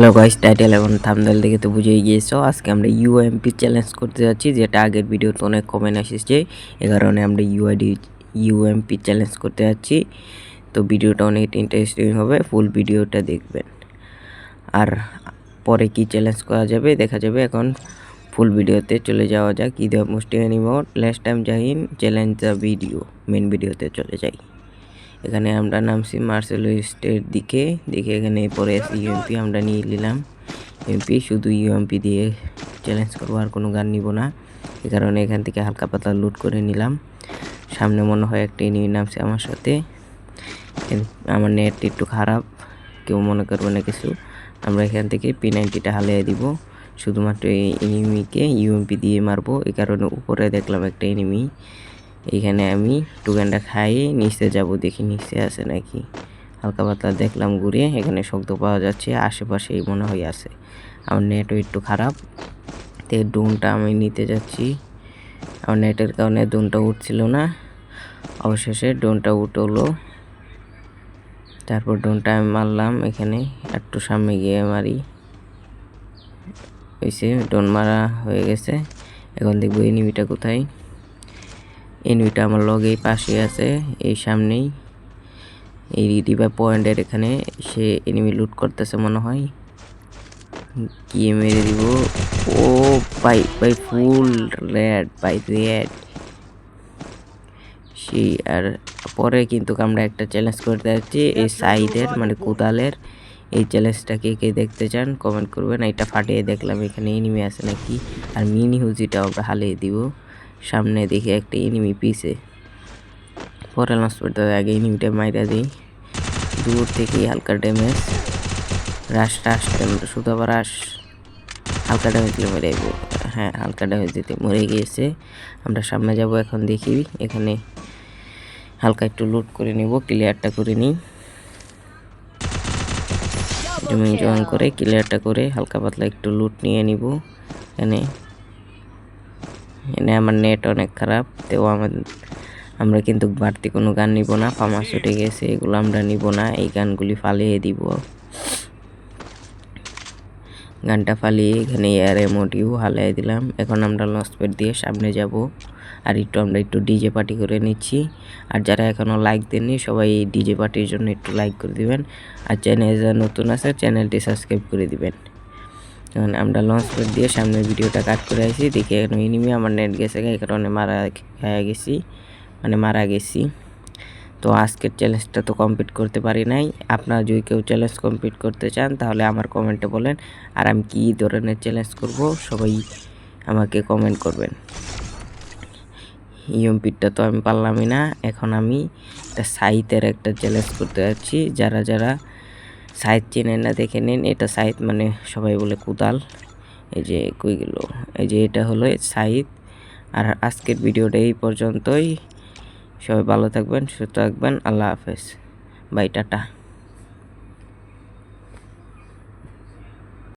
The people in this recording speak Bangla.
হ্যালো গাইস, টাইটেল এবং থাম্বনেল দেখে তো বুঝেই গিয়েছো আজকে আমরা ইউএমপি চ্যালেঞ্জ করতে যাচ্ছি, যেটা আগের ভিডিওতে অনেক কমেন্ট এসেছে। এই কারণে আমরা ইউএমপি চ্যালেঞ্জ করতে যাচ্ছি। তো ভিডিওটা অনেক ইন্টারেস্টিং হবে, ফুল ভিডিওটা দেখবেন। আর পরে কি চ্যালেঞ্জ করা যাবে দেখা যাবে। এখন ফুল ভিডিওতে চলে যাওয়া যাক। Eid মুস্টি এনিমোট last time Jahin challenge the video, main ভিডিওতে চলে যাই। এখানে আমরা নামছি মার্সেলো স্টের দিকে, দেখে এখানে পরে ইউএমপি আমরা নিয়ে নিলাম। এমপি শুধু ইউএমপি দিয়ে চ্যালেঞ্জ করবো, আর কোনো গান নিব না। এই কারণে এখান থেকে হালকা পাতলা লুট করে নিলাম। সামনে মনে হয় একটা এনিমি নামছে আমার সাথে। আমার নেট একটু খারাপ, কেউ মনে করবে না কিছু। আমরা এখান থেকে P90টা হালিয়ে দিব, শুধুমাত্র এই এনিমিকে ইউএমপি দিয়ে মারবো। এই কারণে উপরে দেখলাম একটা এনিমি। এইখানে আমি টুকানটা খাই নিচে যাব, দেখি নিচে আছে নাকি। হালকা পাতলা দেখলাম ঘুরে, এখানে শব্দ পাওয়া যাচ্ছে, আশেপাশেই মনে হয় আছে। আমার নেটও একটু খারাপ, তো ড্রোনটা আমি নিতে যাচ্ছি। আমার নেটের কারণে ড্রোনটা উঠছিল না, অবশেষে ড্রোনটা উঠলো। তারপর ড্রোনটা আমি মারলাম, এখানে একটু সামনে গিয়ে মারি। হয়েছে, ড্রোন মারা হয়ে গেছে। এখন দেখবো এনিমিটা কোথায়। এনিমিটা আমার লগেই পাশে আছে, এই সামনেই এই রিভাইভ পয়েন্টের এখানে। সে এনিমি লুট করতেছে মনে হয়, গিয়ে মেরে দিব। ও ভাই ভাই, ফুল রেড ভাই, রেড সেই। আর পরে কিন্তু আমরা একটা চ্যালেঞ্জ করতে যাচ্ছি, এই সাইদের মানে কোদালের। এই চ্যালেঞ্জটা কে কে দেখতে চান কমেন্ট করবেন। এটা ফাটিয়ে দেখলাম এখানে এনিমি আছে নাকি। আর মিনি হুজিটাও আমরা হালিয়ে দিব। সামনে দেখে একটা এনিমি পিছে, পরে লঞ্চ করতে আগে এনিমিটা মাইরা দিই দূর থেকেই। হালকা ড্যামেজ, রাশটা আসতে শুধু আবার হালকা ড্যামেজ দিলে মরে যাবো। হ্যাঁ, হালকা ড্যামেজ দিতে মরে গিয়েছে। আমরা সামনে যাব, এখন দেখি এখানে হালকা একটু লুট করে নিব, ক্লিয়ারটা করে নিই। জমিন জয়েন করে ক্লিয়ারটা করে হালকা পাতলা একটু লুট নিয়ে নিব। এনে আমার নেট অনেক খারাপ, তো আমরা কিন্তু বাড়তি কোনো গান নিব না। ফার্মাস উঠে গেছে, এগুলো আমরা নিব না। এই গানগুলি ফালিয়ে দিব। গানটা ফালিয়ে এখানে এয়ার এমোটিও হালিয়ে দিলাম। এখন আমরা লঞ্চ প্যাড দিয়ে সামনে যাব। আর আমরা একটু ডিজে পার্টি করে নিচ্ছি। আর যারা এখনও লাইক দেননি সবাই এই ডিজে পার্টির জন্য একটু লাইক করে দিবেন। আর চ্যানেল যারা নতুন আছে চ্যানেলটি সাবস্ক্রাইব করে দিবেন। এখন আমরা লঞ্চ প্যাড দিয়ে সামনের ভিডিওটা কাট করে আসি, দেখি এখন এনিমি আমার নেট গেছে, এই কারণে মারা গেছি। তো আজকের চ্যালেঞ্জটা তো কমপ্লিট করতে পারি নাই। আপনারা যদি কেউ চ্যালেঞ্জ কমপ্লিট করতে চান তাহলে আমার কমেন্টে বলেন, আর আমি কী ধরনের চ্যালেঞ্জ করব সবাই আমাকে কমেন্ট করবেন। ইউএমপিটা তো আমি পারলামই না। এখন আমি একটা সাইতের একটা চ্যালেঞ্জ করতে যাচ্ছি। যারা যারা সাইত চেনেন না দেখে নিন। এটা সাইত মানে সবাই বলে কোদাল। এই যে কই গেল, এই যে এটা হলো সাইত। আর আজকের ভিডিওটা এই পর্যন্তই। সবাই ভালো থাকবেন, সুস্থ থাকবেন। আল্লাহ হাফেজ, বাই, টাটা।